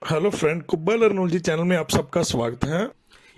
Hello friend, कुब्बा लर्नोलॉजी channel में आप सबका स्वागत है।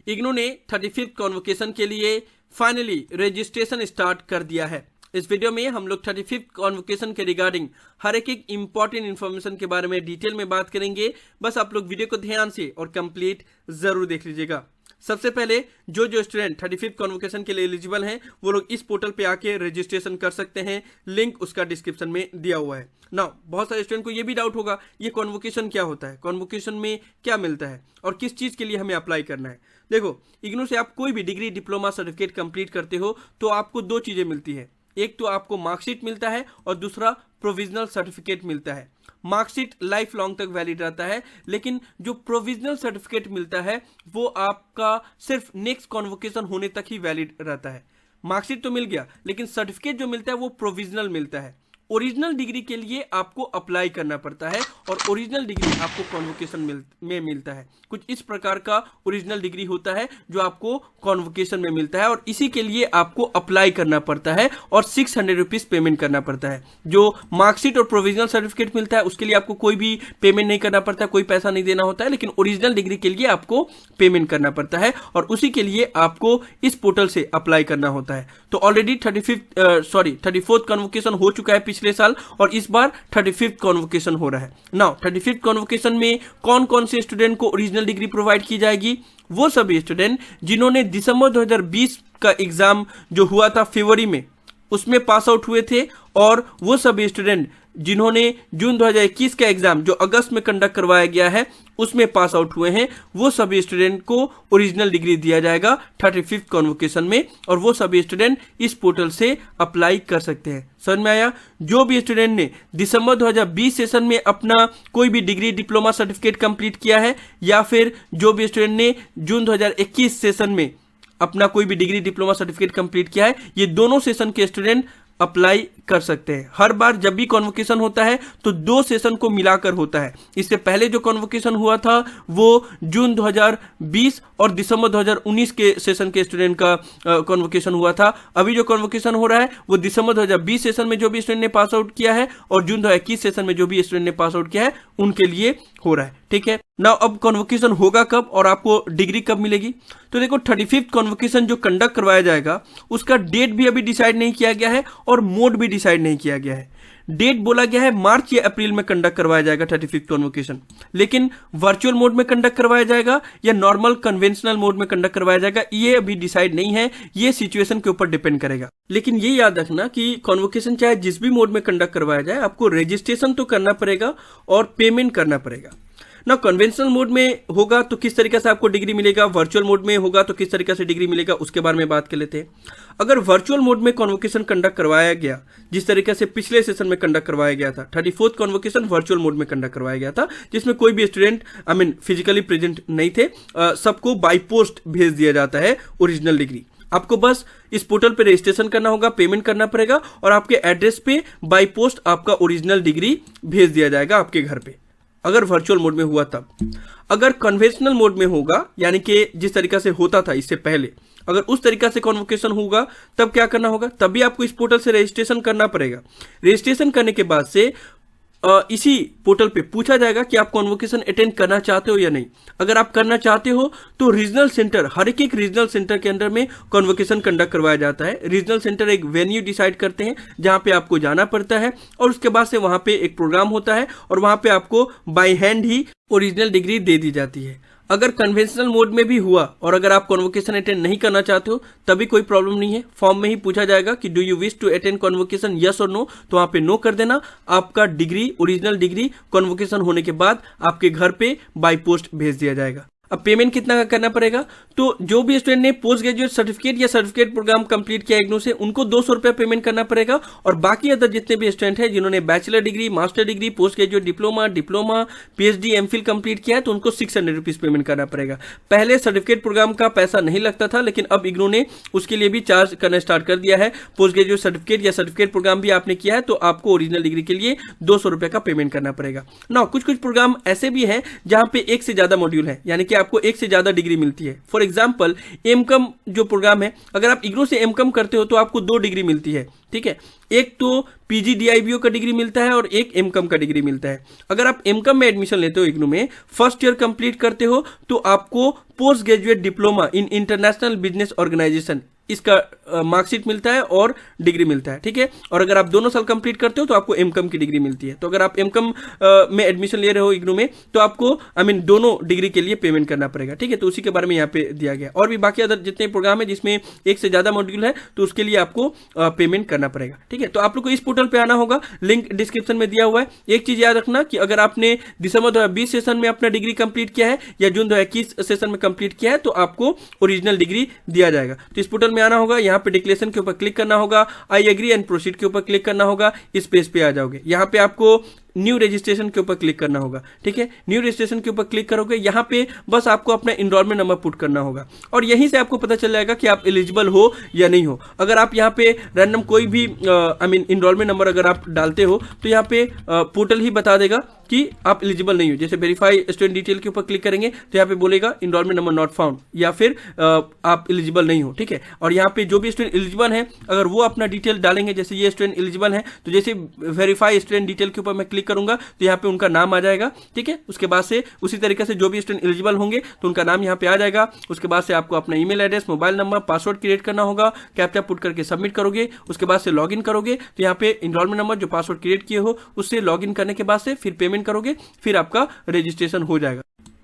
इग्नू ने 35th कॉन्वोकेशन के लिए फाइनली रजिस्ट्रेशन स्टार्ट कर दिया है। इस वीडियो में हम लोग 35th कॉन्वोकेशन के रिगार्डिंग हर एक इंपॉर्टेंट इन्फॉर्मेशन के बारे में डिटेल में बात करेंगे। बस आप लोग वीडियो को ध्यान से और कंप्लीट जरूर देख लीजिएगा। सबसे पहले जो स्टूडेंट 35th कॉन्वोकेशन के लिए एलिजिबल हैं वो लोग इस पोर्टल पे आके रजिस्ट्रेशन कर सकते हैं। लिंक उसका डिस्क्रिप्शन में दिया हुआ है। नाउ बहुत सारे स्टूडेंट को ये भी डाउट होगा ये कॉन्वोकेशन क्या होता है, कॉन्वोकेशन में क्या मिलता है और किस चीज़ के लिए हमें अप्लाई करना है। देखो, इग्नू से आप कोई भी डिग्री, डिप्लोमा, सर्टिफिकेट कंप्लीट करते हो तो आपको दो चीज़ें मिलती है। एक तो आपको मार्कशीट मिलता है और दूसरा प्रोविजनल सर्टिफिकेट मिलता है। मार्कशीट लाइफ लॉन्ग तक वैलिड रहता है, लेकिन जो प्रोविजनल सर्टिफिकेट मिलता है वो आपका सिर्फ नेक्स्ट कॉन्वोकेशन होने तक ही वैलिड रहता है। मार्कशीट तो मिल गया, लेकिन सर्टिफिकेट जो मिलता है वो प्रोविजनल मिलता है। ओरिजिनल डिग्री के लिए आपको अप्लाई करना पड़ता है और ओरिजिनल डिग्री आपको कॉन्वोकेशन में मिलता है। कुछ इस प्रकार का ओरिजिनल डिग्री होता है जो आपको कॉन्वोकेशन में मिलता है और इसी के लिए आपको अप्लाई करना पड़ता है और 600 रुपीज़ पेमेंट करना पड़ता है। जो मार्कशीट और प्रोविजनल सर्टिफिकेट मिलता है उसके लिए आपको कोई भी पेमेंट नहीं करना पड़ता, कोई पैसा नहीं देना होता है, लेकिन ओरिजिनल डिग्री के लिए आपको पेमेंट करना पड़ता है और उसी के लिए आपको इस पोर्टल से अप्लाई करना होता है। तो ऑलरेडी 34th कॉन्वोकेशन हो चुका है पिछले साल और इस बार 35th कॉन्वोकेशन हो रहा है। नाउ 35th कॉन्वोकेशन में कौन कौन से स्टूडेंट को ओरिजिनल डिग्री प्रोवाइड की जाएगी? वो सभी स्टूडेंट जिन्होंने दिसंबर 2020 का एग्जाम जो हुआ था फरवरी में उसमें पास आउट हुए थे और वो सभी स्टूडेंट जिन्होंने जून 2021 का एग्जाम जो अगस्त में कंडक्ट करवाया गया है उसमें पास आउट हुए हैं, वो सभी स्टूडेंट को ओरिजिनल डिग्री दिया जाएगा 35th कॉन्वोकेशन में और वो सभी स्टूडेंट इस पोर्टल से अप्लाई कर सकते हैं। समझ में आया? जो भी स्टूडेंट ने दिसंबर 2020 सेशन में अपना कोई भी डिग्री, डिप्लोमा, सर्टिफिकेट कंप्लीट किया है या फिर जो भी स्टूडेंट ने जून 2021 सेशन में अपना कोई भी डिग्री, डिप्लोमा, सर्टिफिकेट कंप्लीट किया है, ये दोनों सेशन के स्टूडेंट अप्लाई कर सकते हैं। हर बार जब भी कॉन्वोकेशन होता है तो दो सेशन को मिलाकर होता है। इससे पहले जो कॉन्वोकेशन हुआ था वो जून 2020 और दिसंबर 2019 के सेशन के स्टूडेंट का कॉन्वोकेशन हुआ था। अभी जो कॉन्वोकेशन हो रहा है वो दिसंबर 2020 सेशन में जो भी स्टूडेंट ने पास आउट किया है और जून 2021 सेशन में जो भी स्टूडेंट ने पास आउट किया है उनके लिए हो रहा है। ठीक है ना? अब कॉन्वोकेशन होगा कब और आपको डिग्री कब मिलेगी? तो देखो, 35th कॉन्वोकेशन जो कंडक्ट करवाया जाएगा उसका डेट भी अभी डिसाइड नहीं किया गया है और मोड भी डिसाइड नहीं किया गया है। डेट बोला गया है मार्च या अप्रैल में कंडक्ट करवाया जाएगा 35th कॉन्वोकेशन, लेकिन वर्चुअल मोड में कंडक्ट करवाया जाएगा या नॉर्मल कन्वेंशनल मोड में कंडक्ट करवाया जाएगा ये अभी डिसाइड नहीं है। ये सिचुएशन के ऊपर डिपेंड करेगा। लेकिन ये याद रखना कि कॉन्वोकेशन चाहे जिस भी मोड में कंडक्ट करवाया जाए आपको रजिस्ट्रेशन तो करना पड़ेगा और पेमेंट करना पड़ेगा ना। कन्वेंशनल मोड में होगा तो किस तरीके से आपको डिग्री मिलेगा, वर्चुअल मोड में होगा तो किस तरीके से डिग्री मिलेगा, उसके बारे में बात कर लेते हैं। अगर वर्चुअल मोड में कॉन्वोकेशन कंडक्ट करवाया गया जिस तरीके से पिछले सेशन में कंडक्ट करवाया गया था, 34th कॉन्वोकेशन वर्चुअल मोड में कंडक्ट करवाया गया था जिसमें कोई भी स्टूडेंट फिजिकली प्रेजेंट नहीं थे। सबको बाई पोस्ट भेज दिया जाता है ओरिजिनल डिग्री। आपको बस इस पोर्टल पे रजिस्ट्रेशन करना होगा, पेमेंट करना पड़ेगा और आपके एड्रेस पे बाई पोस्ट आपका ओरिजिनल डिग्री भेज दिया जाएगा आपके घर पे, अगर वर्चुअल मोड में हुआ तब। अगर कन्वेंशनल मोड में होगा यानी कि जिस तरीका से होता था इससे पहले, अगर उस तरीका से कॉन्वोकेशन होगा तब क्या करना होगा? तभी आपको इस पोर्टल से रजिस्ट्रेशन करना पड़ेगा। रजिस्ट्रेशन करने के बाद से इसी पोर्टल पे पूछा जाएगा कि आप कॉन्वोकेशन अटेंड करना चाहते हो या नहीं। अगर आप करना चाहते हो तो रीजनल सेंटर, हर एक रीजनल सेंटर के अंदर में कॉन्वोकेशन कंडक्ट करवाया जाता है। रीजनल सेंटर एक वेन्यू डिसाइड करते हैं जहां पे आपको जाना पड़ता है और उसके बाद से वहां पे एक प्रोग्राम होता है और वहां पे आपको बाय हैंड ही ओरिजिनल डिग्री दे दी जाती है। अगर कन्वेंशनल मोड में भी हुआ और अगर आप कॉन्वोकेशन अटेंड नहीं करना चाहते हो तभी कोई प्रॉब्लम नहीं है। फॉर्म में ही पूछा जाएगा कि do you wish to attend convocation, yes और नो, तो वहां पे नो कर देना। आपका डिग्री, ओरिजिनल डिग्री कॉन्वोकेशन होने के बाद आपके घर पे बाय पोस्ट भेज दिया जाएगा। अब पेमेंट कितना का करना पड़ेगा? तो जो भी स्टूडेंट ने पोस्ट ग्रेजुएट सर्टिफिकेट या सर्टिफिकेट प्रोग्राम कंप्लीट किया इग्नू से उनको 200 रुपया पेमेंट करना पड़ेगा और बाकी अदर जितने भी स्टूडेंट हैं जिन्होंने bachelor degree, master degree, post graduate diploma, PhD, MPhil complete किया है तो उनको 600 रुपीज पेमेंट करना पड़ेगा। पहले सर्टिफिकेट प्रोग्राम का पैसा नहीं लगता था, लेकिन अब इग्नू ने उसके लिए भी चार्ज करना स्टार्ट कर दिया है। पोस्ट ग्रेजुएट सर्टिफिकेट या सर्टिफिकेट प्रोग्राम भी आपने किया है तो आपको ओरिजिनल डिग्री के लिए 200 रुपये का पेमेंट करना पड़ेगा ना। कुछ प्रोग्राम ऐसे भी हैं जहां पे एक से ज्यादा मॉड्यूल है, यानी कि आपको एक से ज़्यादा डिग्री मिलती है। फॉर एग्जाम्पल एमकॉम जो प्रोग्राम है, अगर आप इग्नू से एमकॉम करते हो तो आपको 2 डिग्री मिलती है, ठीक है। एक तो PGDIBO का डिग्री मिलता है और एक एमकॉम का डिग्री मिलता है। अगर आप एमकॉम में एडमिशन लेते हो इग्नू में, फर्स्ट ईयर कंप्लीट करते हो तो आपको post graduate diploma in international business organization इसका मार्कशीट मिलता है और डिग्री मिलता है, ठीक है। और अगर आप दोनों साल कंप्लीट करते हो तो आपको एमकॉम की डिग्री मिलती है। तो अगर आप एमकॉम में एडमिशन ले रहे हो इग्नू में तो आपको दोनों डिग्री के लिए पेमेंट करना पड़ेगा, ठीक है। तो उसी के बारे में यहाँ पे दिया गया। और भी बाकी अदर जितने प्रोग्राम है जिसमें एक से ज़्यादा मॉड्यूल है तो उसके लिए आपको पेमेंट करना पड़ेगा, ठीक है। तो आप लोग को इस पोर्टल पे आना होगा, लिंक डिस्क्रिप्शन में दिया हुआ है। एक चीज़ याद रखना कि अगर आपने दिसंबर 2020 सेशन में अपना डिग्री कंप्लीट किया है या जून 2021 सेशन में कंप्लीट किया है तो आपको ओरिजिनल डिग्री दिया जाएगा। तो इस पोर्टल में आना होगा, यहाँ पे डिक्लेरेशन के ऊपर क्लिक करना होगा, आई एग्री एंड प्रोसीड के ऊपर क्लिक करना होगा, इस पेज पे आ जाओगे। यहाँ पे आपको न्यू रजिस्ट्रेशन के ऊपर क्लिक करना होगा, ठीक है। न्यू रजिस्ट्रेशन के ऊपर क्लिक करोगे, यहाँ पे बस आपको अपना इनरोलमेंट नंबर पुट करना होगा और यहीं से आपको पता चल जाएगा कि आप एलिजिबल हो या नहीं हो। अगर आप यहाँ पे रैंडम कोई भी इनरोलमेंट नंबर अगर आप डालते हो तो यहाँ पे पोर्टल ही बता देगा कि आप एलिजिबल नहीं हो। जैसे वेरीफाई स्टूडेंट डिटेल के ऊपर क्लिक करेंगे तो यहाँ पे बोलेगा इनरोलमेंट नंबर नॉट फाउंड या फिर आप एलिजिबल नहीं हो, ठीक है। और यहाँ पे जो भी स्टूडेंट एलिजिबल है अगर वो अपना डिटेल डालेंगे, जैसे ये स्टूडेंट एलिजिबल है तो जैसे वेरीफाई स्टूडेंट डिटेल के ऊपर मैं क्लिक करूंगा तो यहाँ पे उनका नाम आ जाएगा, ठीक है। उसके बाद से उसी तरीके से जो भी स्टूडेंट एलिजिबल होंगे तो उनका नाम यहाँ पे आ जाएगा। उसके बाद से आपको अपना email address, mobile number, password create करना होगा, कैप्चा पुट करके सबमिट करोगे। उसके बाद से लॉगिन करोगे तो यहाँ पे इनरोलमेंट नंबर जो पासवर्ड क्रिएट किए हो उससे लॉगिन करने के बाद से फिर पेमेंट करोगे, फिर आपका रजिस्ट्रेशन हो जाएगा।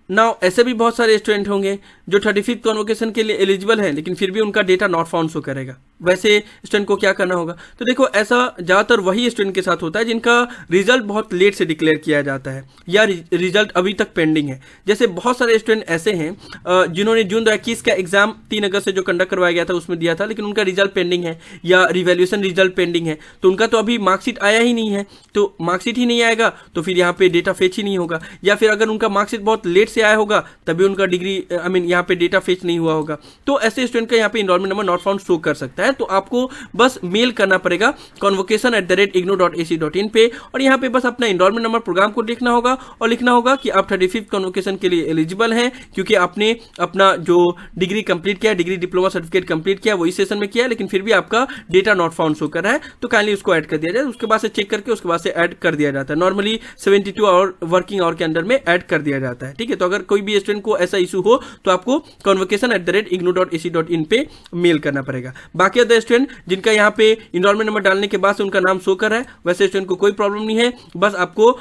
नाउ ऐसे भी बहुत सारे स्टूडेंट होंगे जो 35th कॉन्वोकेशन के लिए एलिजिबल हैं लेकिन फिर भी उनका डेटा नॉट फाउंड शो करेगा। वैसे स्टूडेंट को क्या करना होगा? तो देखो ऐसा ज़्यादातर वही स्टूडेंट के साथ होता है जिनका रिजल्ट बहुत लेट से डिक्लेयर किया जाता है या रिजल्ट अभी तक पेंडिंग है। जैसे बहुत सारे स्टूडेंट ऐसे हैं जिन्होंने जून 2021 का एग्जाम 3 अगस्त से जो कंडक्ट करवाया गया था उसमें दिया था लेकिन उनका रिजल्ट पेंडिंग है या रिवैल्यूएशन रिजल्ट पेंडिंग है, तो उनका तो अभी मार्कशीट आया ही नहीं है। तो मार्कशीट ही नहीं आएगा तो फिर यहाँ पे डेटा फेच ही नहीं होगा, या फिर अगर उनका मार्कशीट बहुत लेट से आया होगा तभी उनका डिग्री यहाँ पे डेटा फेच नहीं हुआ होगा। तो ऐसे स्टूडेंट का यहाँ पे enrolment number not found show कर सकता है। तो आपको बस मेल करना पड़ेगा convocation@ignou.ac.in पे और यहाँ पे बस अपना इनरोलमेंट नंबर प्रोग्राम को लिखना होगा और लिखना होगा कि आप 35th कॉन्वोकेशन के लिए एलिजिबल हैं क्योंकि आपने अपना जो डिग्री कंप्लीट किया, डिग्री डिप्लोमा सर्टिफिकेट कंप्लीट किया, वही सेशन में किया लेकिन फिर भी आपका डेटा नॉट फाउंड शो कर रहा है, तो काइंडली उसको ऐड कर दिया जाए। उसके बाद से चेक करके उसके बाद से ऐड कर दिया जाता है। नॉर्मली 72 आवर वर्किंग आवर के अंदर में ऐड कर दिया जाता है, ठीक है। तो अगर कोई भी स्टूडेंट को ऐसा इशू हो तो आपको convocation@ignou.ac.in पे मेल करना पड़ेगा। बाकी अदर स्टूडेंट जिनका यहाँ पे इनरोलमेंट नंबर डालने के बाद से उनका नाम शो कर रहा है वैसे स्टूडेंट को कोई प्रॉब्लम नहीं है, बस आपको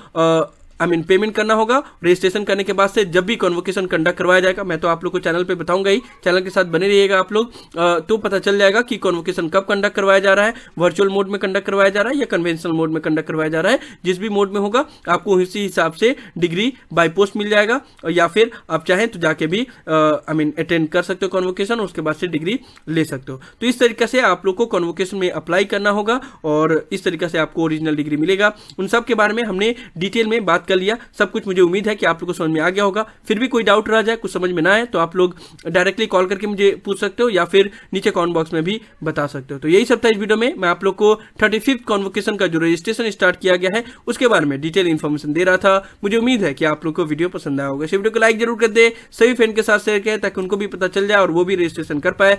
पेमेंट करना होगा। रजिस्ट्रेशन करने के बाद से जब भी कॉन्वोकेशन कंडक्ट करवाया जाएगा मैं तो आप लोग को चैनल पे बताऊंगा ही, चैनल के साथ बने रहिएगा आप लोग, तो पता चल जाएगा कि कॉन्वोकेशन कब कंडक्ट करवाया जा रहा है, वर्चुअल मोड में कंडक्ट करवाया जा रहा है या कन्वेंशनल मोड में कंडक्ट करवाया जा रहा है। जिस भी मोड में होगा आपको उसी हिसाब से डिग्री बाय पोस्ट मिल जाएगा या फिर आप चाहें तो जाके भी अटेंड कर सकते हो कॉन्वोकेशन, उसके बाद से डिग्री ले सकते हो। तो इस तरीके से आप लोग को कॉन्वोकेशन में अप्लाई करना होगा और इस तरीके से आपको ओरिजिनल डिग्री मिलेगा। उन सब के बारे में हमने डिटेल में बात कर लिया, सब कुछ मुझे उम्मीद है कि आप लोग को समझ में आ गया होगा। फिर भी कोई डाउट रह जाए, कुछ समझ में ना आए तो आप लोग डायरेक्टली कॉल करके मुझे पूछ सकते हो या फिर नीचे कमेंट बॉक्स में भी बता सकते हो। तो यही सब था इस वीडियो में। मैं आप लोग को 35th कॉन्वोकेशन का जो रजिस्ट्रेशन स्टार्ट किया गया है उसके बारे में डिटेल इन्फॉर्मेशन दे रहा था। मुझे उम्मीद है कि आप लोग को वीडियो पसंद आया होगा। इस वीडियो को लाइक जरूर कर दे, सभी फ्रेंड के साथ शेयर करें ताकि उनको भी पता चल जाए और वो भी रजिस्ट्रेशन कर पाए।